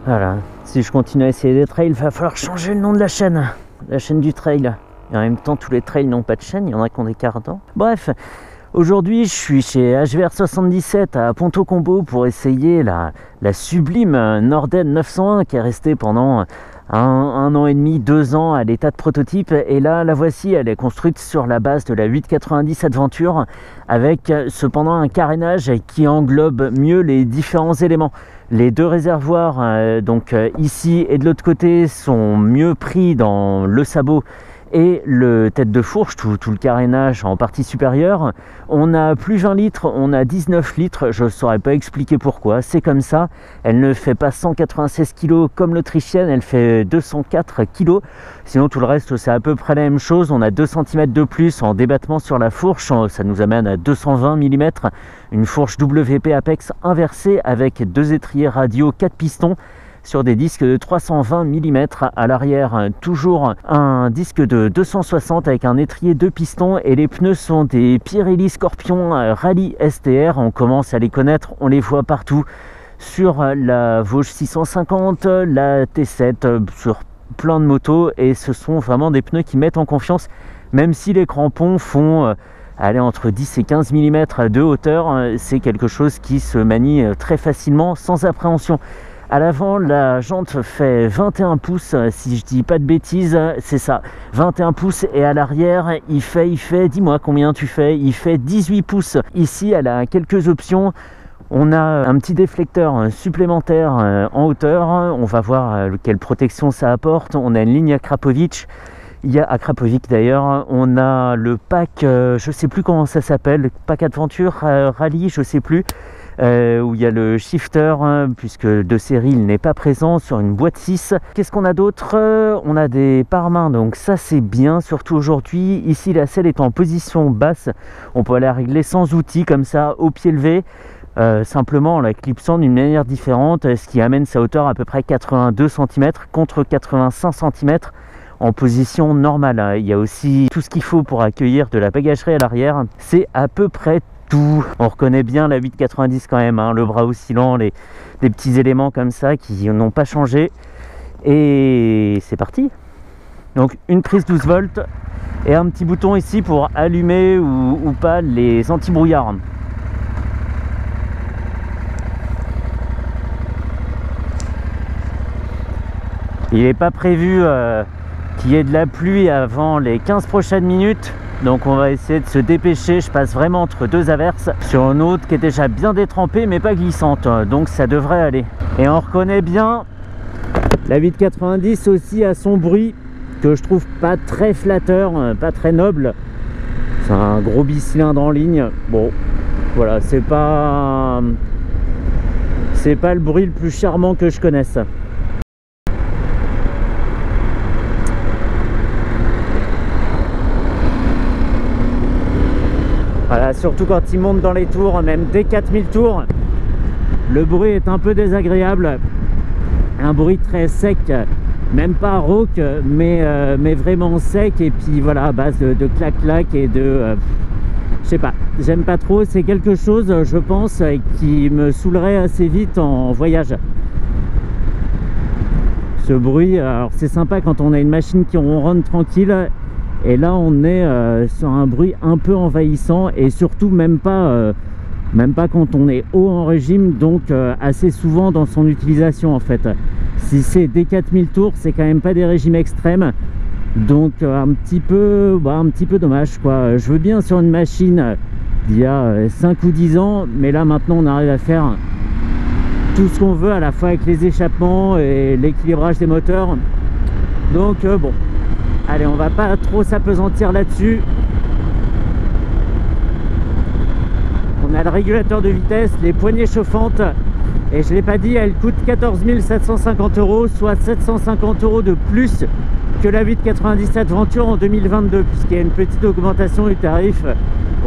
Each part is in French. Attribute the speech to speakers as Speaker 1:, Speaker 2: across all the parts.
Speaker 1: Voilà, si je continue à essayer des trails, il va falloir changer le nom de la chaîne du trail. Et en même temps, tous les trails n'ont pas de chaîne, il y en a qui ont des cardans. Bref, aujourd'hui, je suis chez HVR77 à Ponto-Combo pour essayer la sublime Norden 901 qui est restée pendant un an et demi, 2 ans à l'état de prototype. Et là, la voici, elle est construite sur la base de la 890 Adventure avec cependant un carénage qui englobe mieux les différents éléments. Les 2 réservoirs, ici et de l'autre côté, sont mieux pris dans le sabot et le tête de fourche, tout le carénage en partie supérieure. On a plus 20 litres, on a 19 litres, je ne saurais pas expliquer pourquoi, c'est comme ça. Elle ne fait pas 196 kg comme l'autrichienne, elle fait 204 kg. Sinon tout le reste c'est à peu près la même chose, on a 2 cm de plus en débattement sur la fourche, ça nous amène à 220 mm. Une fourche WP Apex inversée avec 2 étriers radiaux 4 pistons, sur des disques de 320 mm à l'arrière, toujours un disque de 260 avec un étrier 2 pistons et les pneus sont des Pirelli Scorpion Rally STR, on commence à les connaître, on les voit partout sur la Vosges 650, la T7, sur plein de motos et ce sont vraiment des pneus qui mettent en confiance même si les crampons font aller entre 10 et 15 mm de hauteur, c'est quelque chose qui se manie très facilement sans appréhension. À l'avant, la jante fait 21 pouces, si je dis pas de bêtises, c'est ça, 21 pouces. Et à l'arrière, il fait, dis-moi combien tu fais, il fait 18 pouces. Ici, elle a quelques options. On a un petit déflecteur supplémentaire en hauteur. On va voir quelle protection ça apporte. On a une ligne Akrapovic. Il y a Akrapovic d'ailleurs. On a le pack, je sais plus comment ça s'appelle, le pack Adventure Rally, je sais plus. Où il y a le shifter, puisque de série il n'est pas présent sur une boîte 6. Qu'est-ce qu'on a d'autre? On a des pare-mains, donc ça c'est bien, surtout aujourd'hui. Ici la selle est en position basse, on peut la régler sans outil comme ça au pied levé, simplement en la clipsant d'une manière différente, ce qui amène sa hauteur à peu près 82 cm contre 85 cm en position normale. Il y a aussi tout ce qu'il faut pour accueillir de la bagagerie à l'arrière, c'est à peu près tout. On reconnaît bien la 890 quand même, le bras oscillant, des petits éléments comme ça qui n'ont pas changé. Et c'est parti. Donc une prise 12 volts et un petit bouton ici pour allumer ou pas les anti-brouillards. Il n'est pas prévu qu'il y ait de la pluie avant les 15 prochaines minutes. Donc on va essayer de se dépêcher, je passe vraiment entre 2 averses sur une route qui est déjà bien détrempée mais pas glissante, donc ça devrait aller. Et on reconnaît bien la 890 aussi à son bruit que je trouve pas très flatteur, pas très noble. C'est un gros bicylindre en ligne, bon voilà, c'est pas le bruit le plus charmant que je connaisse. Voilà, surtout quand il monte dans les tours, même dès 4000 tours, le bruit est un peu désagréable. Un bruit très sec, même pas rauque, mais vraiment sec. Et puis voilà, à base de clac-clac et de... je sais pas, j'aime pas trop. C'est quelque chose, je pense, qui me saoulerait assez vite en voyage. Ce bruit, alors c'est sympa quand on a une machine qui ronronne tranquille. Et là on est sur un bruit un peu envahissant et surtout même pas quand on est haut en régime, donc assez souvent dans son utilisation en fait. Si c'est dès 4000 tours, c'est quand même pas des régimes extrêmes, donc un petit peu dommage quoi. Je veux bien sur une machine d'il y a 5 ou 10 ans, mais là maintenant on arrive à faire tout ce qu'on veut à la fois avec les échappements et l'équilibrage des moteurs, donc bon. Allez, on va pas trop s'apesantir là-dessus. On a le régulateur de vitesse, les poignées chauffantes. Et je ne l'ai pas dit, elle coûte 14 750 €, soit 750 € de plus que la 890 Adventure en 2022, puisqu'il y a une petite augmentation du tarif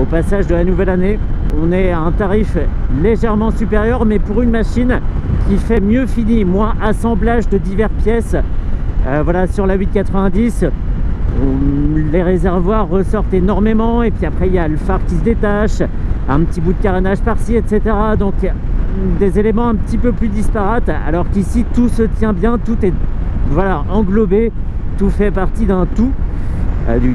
Speaker 1: au passage de la nouvelle année. On est à un tarif légèrement supérieur, mais pour une machine qui fait mieux fini, moins assemblage de diverses pièces. Voilà, sur la 890, les réservoirs ressortent énormément et puis après il y a le phare qui se détache, un petit bout de carénage par-ci, etc. Donc des éléments un petit peu plus disparates, alors qu'ici tout se tient bien, tout est voilà, englobé, tout fait partie d'un tout,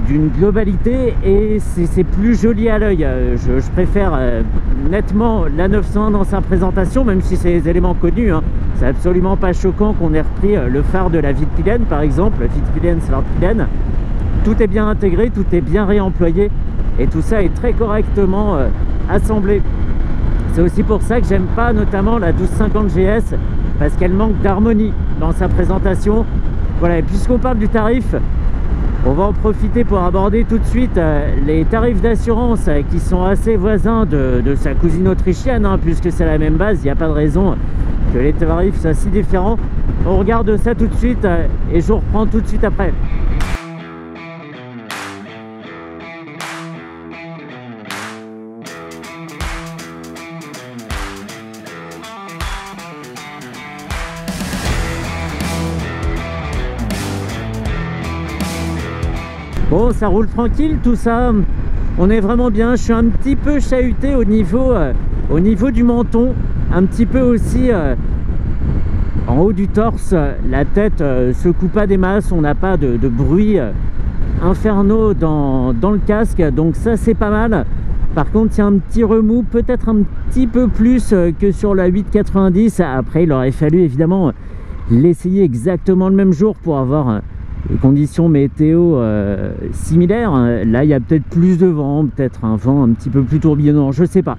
Speaker 1: d'une globalité, et c'est plus joli à l'œil. Je préfère nettement la 901 dans sa présentation, même si c'est des éléments connus, hein. C'est absolument pas choquant qu'on ait repris le phare de la Wittpillen par exemple, Wittpillen, Svartpillen. Tout est bien intégré, tout est bien réemployé, et tout ça est très correctement assemblé. C'est aussi pour ça que j'aime pas notamment la 1250 GS, parce qu'elle manque d'harmonie dans sa présentation. Voilà, et puisqu'on parle du tarif, on va en profiter pour aborder tout de suite les tarifs d'assurance qui sont assez voisins de sa cousine autrichienne, hein, puisque c'est la même base, il n'y a pas de raison que les tarifs soient si différents. On regarde ça tout de suite et je vous reprends tout de suite après. Bon, ça roule tranquille tout ça, on est vraiment bien. Je suis un petit peu chahuté au niveau du menton, un petit peu aussi en haut du torse. La tête secoue pas des masses, on n'a pas de bruit infernaux dans le casque, donc ça c'est pas mal. Par contre, il y a un petit remous, peut-être un petit peu plus que sur la 890. Après, il aurait fallu évidemment l'essayer exactement le même jour pour avoir les conditions météo similaires. Là, il y a peut-être plus de vent, peut-être un vent un petit peu plus tourbillonnant, je sais pas.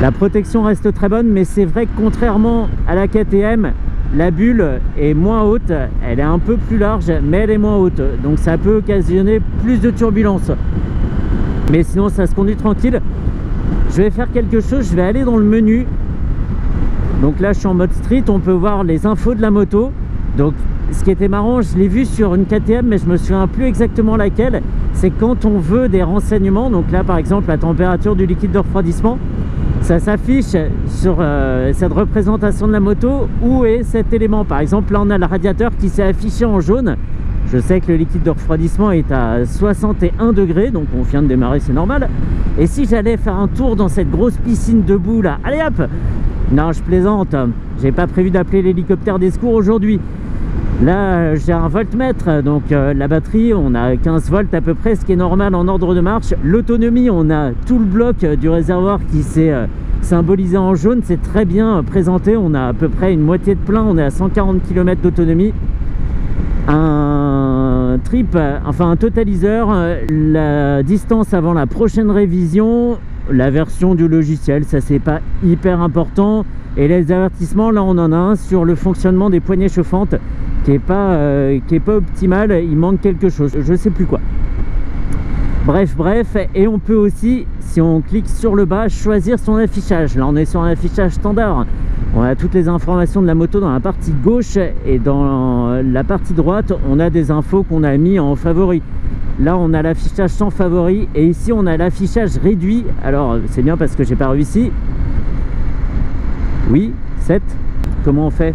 Speaker 1: La protection reste très bonne, mais c'est vrai que contrairement à la KTM, la bulle est moins haute, elle est un peu plus large, mais elle est moins haute, donc ça peut occasionner plus de turbulences. Mais sinon, ça se conduit tranquille. Je vais faire quelque chose, je vais aller dans le menu. Donc là, je suis en mode street, on peut voir les infos de la moto. Donc, ce qui était marrant, je l'ai vu sur une KTM, mais je me souviens plus exactement laquelle. C'est quand on veut des renseignements. Donc là, par exemple, la température du liquide de refroidissement, ça s'affiche sur cette représentation de la moto. Où est cet élément? Par exemple, là, on a le radiateur qui s'est affiché en jaune. Je sais que le liquide de refroidissement est à 61 degrés, donc on vient de démarrer, c'est normal. Et si j'allais faire un tour dans cette grosse piscine de boue là, allez hop! Non, je plaisante, j'ai pas prévu d'appeler l'hélicoptère des secours aujourd'hui. Là, j'ai un voltmètre, donc la batterie, on a 15 volts à peu près, ce qui est normal en ordre de marche. L'autonomie, on a tout le bloc du réservoir qui s'est symbolisé en jaune, c'est très bien présenté. On a à peu près une moitié de plein, on est à 140 km d'autonomie. Un trip, enfin un totaliseur, la distance avant la prochaine révision, la version du logiciel, ça c'est pas hyper important. Et les avertissements, là on en a un sur le fonctionnement des poignées chauffantes qui est pas optimal, il manque quelque chose, je sais plus quoi. Bref, et on peut aussi, si on clique sur le bas, choisir son affichage. Là on est sur un affichage standard. On a toutes les informations de la moto dans la partie gauche, et dans la partie droite, on a des infos qu'on a mis en favori. Là, on a l'affichage sans favori, et ici, on a l'affichage réduit. Alors, c'est bien parce que j'ai pas réussi. Oui, 7. Comment on fait?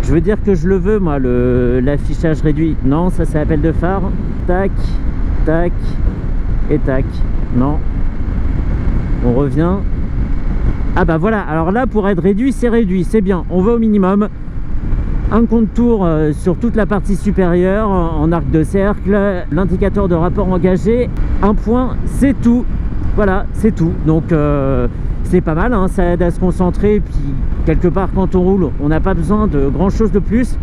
Speaker 1: Je veux dire que je le veux, moi, l'affichage réduit. Non, ça c'est appel de phare. Tac, tac, et tac. Non. On revient. Ah bah voilà, alors là pour être réduit, c'est bien, on va au minimum. Un contour sur toute la partie supérieure en arc de cercle, l'indicateur de rapport engagé, un point, c'est tout. Voilà, c'est tout. Donc c'est pas mal, hein, ça aide à se concentrer, et puis quelque part quand on roule, on n'a pas besoin de grand chose de plus.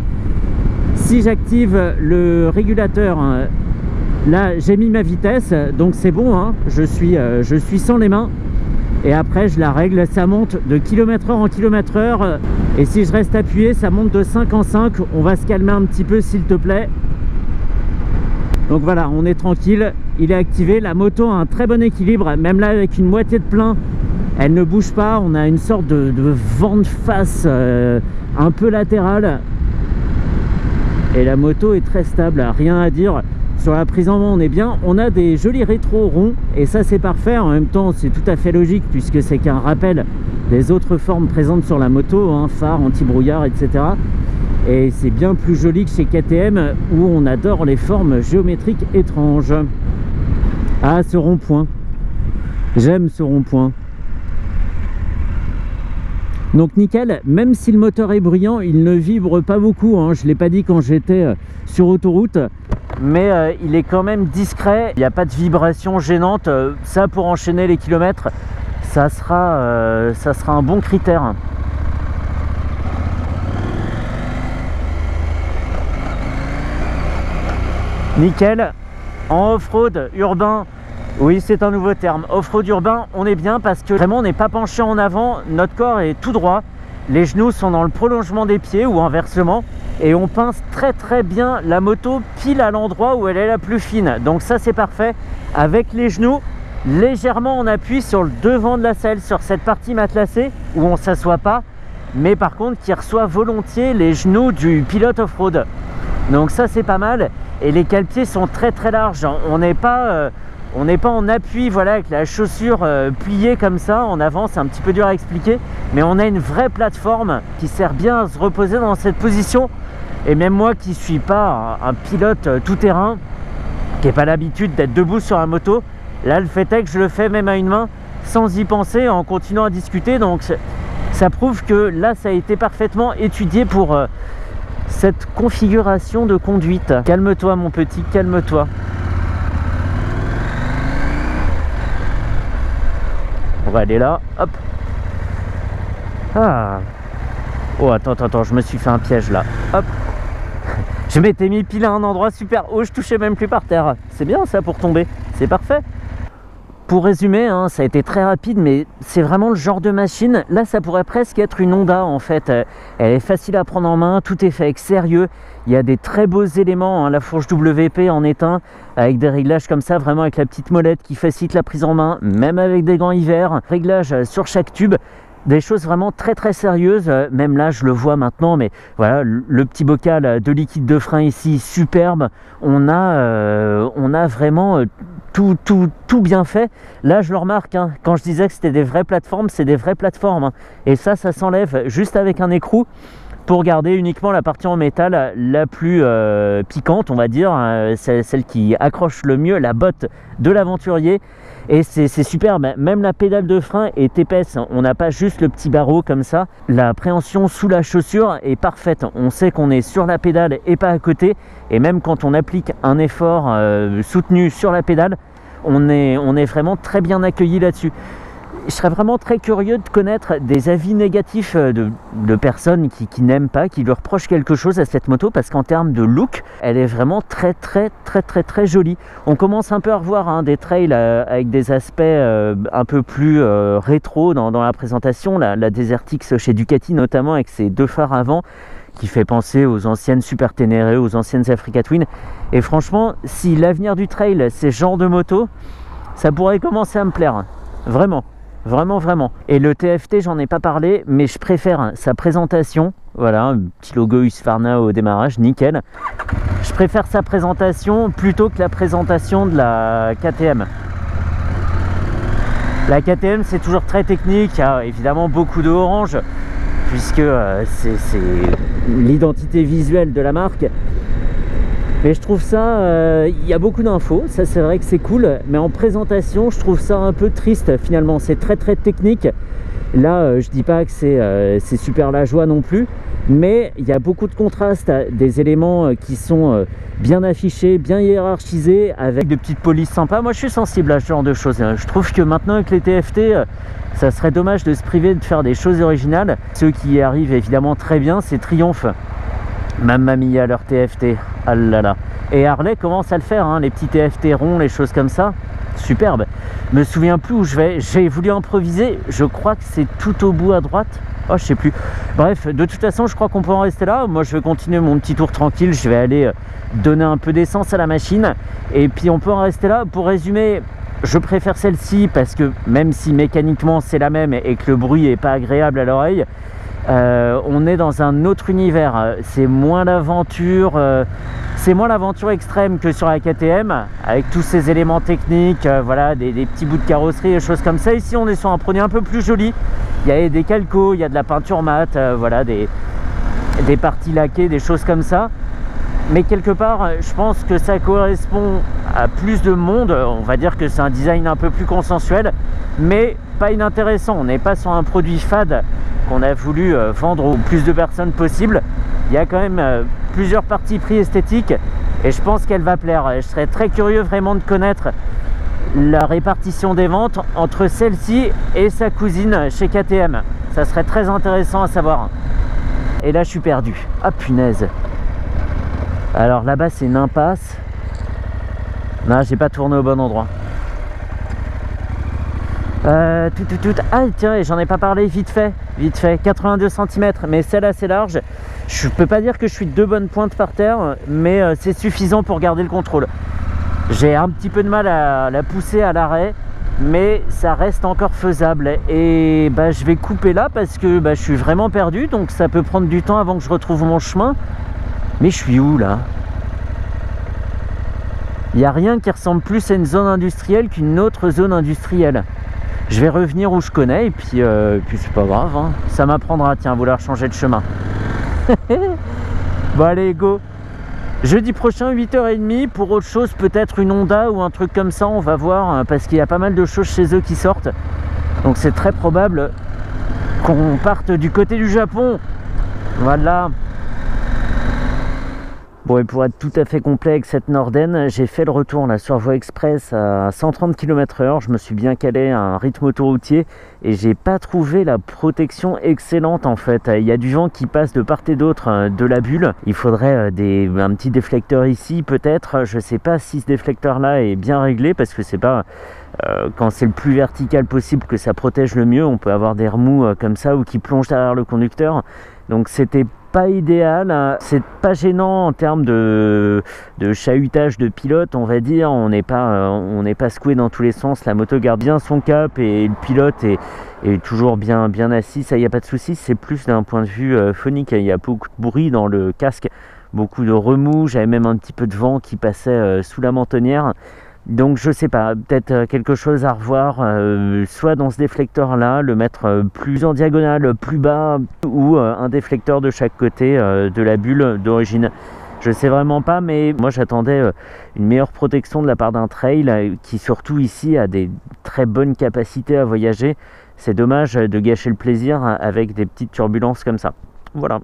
Speaker 1: Si j'active le régulateur, là j'ai mis ma vitesse, donc c'est bon, hein, je suis sans les mains. Et après je la règle, ça monte de km/h en km/h, et si je reste appuyé, ça monte de 5 en 5. On va se calmer un petit peu s'il te plaît. Donc voilà, on est tranquille, il est activé. La moto a un très bon équilibre, même là avec une moitié de plein, elle ne bouge pas. On a une sorte de vent de face un peu latéral, et la moto est très stable, rien à dire. Sur la prise en main, on est bien. On a des jolis rétros ronds, et ça c'est parfait. En même temps, c'est tout à fait logique puisque c'est qu'un rappel des autres formes présentes sur la moto, hein, phare, anti-brouillard, etc. Et c'est bien plus joli que chez KTM où on adore les formes géométriques étranges. Ah, ce rond-point, j'aime ce rond-point. Donc nickel, même si le moteur est bruyant, il ne vibre pas beaucoup, hein. Je ne l'ai pas dit quand j'étais sur autoroute, mais il est quand même discret, il n'y a pas de vibration gênante. Ça, pour enchaîner les kilomètres, ça sera un bon critère. Nickel. En off-road urbain, oui, c'est un nouveau terme. Off-road urbain, on est bien parce que vraiment on n'est pas penché en avant, notre corps est tout droit, les genoux sont dans le prolongement des pieds ou inversement, et on pince très bien la moto pile à l'endroit où elle est la plus fine. Donc ça, c'est parfait. Avec les genoux légèrement en appui sur le devant de la selle, sur cette partie matelassée où on ne s'assoit pas, mais par contre qui reçoit volontiers les genoux du pilote off-road. Donc ça, c'est pas mal. Et les cale-pieds sont très larges. On n'est pas en appui, voilà, avec la chaussure pliée comme ça en avant. C'est un petit peu dur à expliquer, mais on a une vraie plateforme qui sert bien à se reposer dans cette position. Et même moi qui suis pas un pilote tout-terrain, qui n'a pas l'habitude d'être debout sur la moto, là le fait est que je le fais même à une main sans y penser, en continuant à discuter. Donc ça prouve que là, ça a été parfaitement étudié pour cette configuration de conduite. Calme-toi mon petit, calme-toi. On va aller là, hop. Ah. Oh, attends, je me suis fait un piège là. Hop. Je m'étais mis pile à un endroit super haut, je touchais même plus par terre. C'est bien ça pour tomber, c'est parfait. Pour résumer, hein, ça a été très rapide, mais c'est vraiment le genre de machine. Là, ça pourrait presque être une Honda en fait. Elle est facile à prendre en main, tout est fait avec sérieux. Il y a des très beaux éléments, hein. La fourche WP en est un, avec des réglages comme ça, vraiment avec la petite molette qui facilite la prise en main, même avec des gants hiver. Réglage sur chaque tube. Des choses vraiment très sérieuses. Même là, je le vois maintenant, mais voilà, le petit bocal de liquide de frein ici, superbe. On a vraiment tout bien fait. Là, je le remarque, hein, quand je disais que c'était des vraies plateformes, c'est des vraies plateformes, hein. Et ça s'enlève juste avec un écrou pour garder uniquement la partie en métal la plus piquante, on va dire, celle qui accroche le mieux la botte de l'aventurier. Et c'est superbe, même la pédale de frein est épaisse, on n'a pas juste le petit barreau comme ça. La préhension sous la chaussure est parfaite, on sait qu'on est sur la pédale et pas à côté. Et même quand on applique un effort soutenu sur la pédale, on est vraiment très bien accueilli là-dessus. Je serais vraiment très curieux de connaître des avis négatifs de personnes qui n'aiment pas, qui lui reprochent quelque chose à cette moto, parce qu'en termes de look, elle est vraiment très jolie. On commence un peu à revoir, hein, des trails avec des aspects un peu plus rétro dans la présentation. La Desert X chez Ducati notamment, avec ses deux phares avant, qui fait penser aux anciennes Super Ténéré, aux anciennes Africa Twin. Et franchement, si l'avenir du trail, c'est ce genre de moto, ça pourrait commencer à me plaire, vraiment. Vraiment. Et le TFT, j'en ai pas parlé, mais je préfère sa présentation. Voilà, un petit logo Husqvarna au démarrage, nickel. Je préfère sa présentation plutôt que la présentation de la KTM. La KTM, c'est toujours très technique, il y a évidemment beaucoup de orange, puisque c'est l'identité visuelle de la marque. Mais je trouve ça, il y a beaucoup d'infos, ça c'est vrai que c'est cool, mais en présentation, je trouve ça un peu triste finalement. C'est très technique. Là, je dis pas que c'est super la joie non plus, mais il y a beaucoup de contrastes, des éléments qui sont bien affichés, bien hiérarchisés, avec des petites polices sympas. Moi, je suis sensible à ce genre de choses. Je trouve que maintenant, avec les TFT, ça serait dommage de se priver de faire des choses originales. Ceux qui y arrivent évidemment très bien, c'est Triumph. Mamma mia, leur TFT, ah là là. Et Harley commence à le faire, hein, les petits TFT ronds, les choses comme ça, superbe. Je me souviens plus où je vais, j'ai voulu improviser, je crois que c'est tout au bout à droite. Oh, je sais plus. Bref, de toute façon, je crois qu'on peut en rester là. Moi, je vais continuer mon petit tour tranquille, je vais aller donner un peu d'essence à la machine, et puis on peut en rester là. Pour résumer, je préfère celle-ci parce que même si mécaniquement c'est la même et que le bruit est pas agréable à l'oreille, on est dans un autre univers. C'est moins l'aventure extrême que sur la KTM, avec tous ces éléments techniques, voilà, des petits bouts de carrosserie, des choses comme ça. Ici, on est sur un produit un peu plus joli. Il y a des calcos, il y a de la peinture mat, voilà, des parties laquées, des choses comme ça. Mais quelque part, je pense que ça correspond à plus de monde. On va dire que c'est un design un peu plus consensuel, mais pas inintéressant. On n'est pas sur un produit fade qu'on a voulu vendre au plus de personnes possible. Il y a quand même plusieurs parties prix esthétiques et je pense qu'elle va plaire. Je serais très curieux vraiment de connaître la répartition des ventes entre celle-ci et sa cousine chez KTM. Ça serait très intéressant à savoir. Et là je suis perdu. Ah punaise. Alors là-bas c'est une impasse. Non, j'ai pas tourné au bon endroit. Ah tiens, j'en ai pas parlé vite fait, 82 cm, mais celle assez large. Je peux pas dire que je suis de 2 bonnes pointes par terre, mais c'est suffisant pour garder le contrôle. J'ai un petit peu de mal à la pousser à l'arrêt, mais ça reste encore faisable. Et bah, je vais couper là parce que bah, je suis vraiment perdu, donc ça peut prendre du temps avant que je retrouve mon chemin. Mais je suis où là? Il n'y a rien qui ressemble plus à une zone industrielle qu'une autre zone industrielle. Je vais revenir où je connais et puis c'est pas grave, hein. Ça m'apprendra, tiens, à vouloir changer de chemin. Bon allez, go. Jeudi prochain, 8h30, pour autre chose, peut-être une Honda ou un truc comme ça, on va voir, hein, parce qu'il y a pas mal de choses chez eux qui sortent. Donc c'est très probable qu'on parte du côté du Japon. Voilà. Bon, et pour être tout à fait complet avec cette Norden, j'ai fait le retour là sur voie express à 130 km/h. Je me suis bien calé à un rythme autoroutier et j'ai pas trouvé la protection excellente en fait. Il y a du vent qui passe de part et d'autre de la bulle. Il faudrait un petit déflecteur ici peut-être. Je sais pas si ce déflecteur là est bien réglé parce que c'est pas quand c'est le plus vertical possible que ça protège le mieux. On peut avoir des remous comme ça ou qui plongent derrière le conducteur. Donc c'était pas idéal, c'est pas gênant en termes de chahutage de pilote, on va dire. On n'est pas secoué dans tous les sens, la moto garde bien son cap et le pilote est toujours bien assis, ça y a pas de souci. C'est plus d'un point de vue phonique, il y a beaucoup de bruit dans le casque, beaucoup de remous, j'avais même un petit peu de vent qui passait sous la mentonnière. Donc je sais pas, peut-être quelque chose à revoir, soit dans ce déflecteur là, le mettre plus en diagonale, plus bas, ou un déflecteur de chaque côté de la bulle d'origine. Je sais vraiment pas, mais moi j'attendais une meilleure protection de la part d'un trail qui surtout ici a des très bonnes capacités à voyager. C'est dommage de gâcher le plaisir avec des petites turbulences comme ça. Voilà.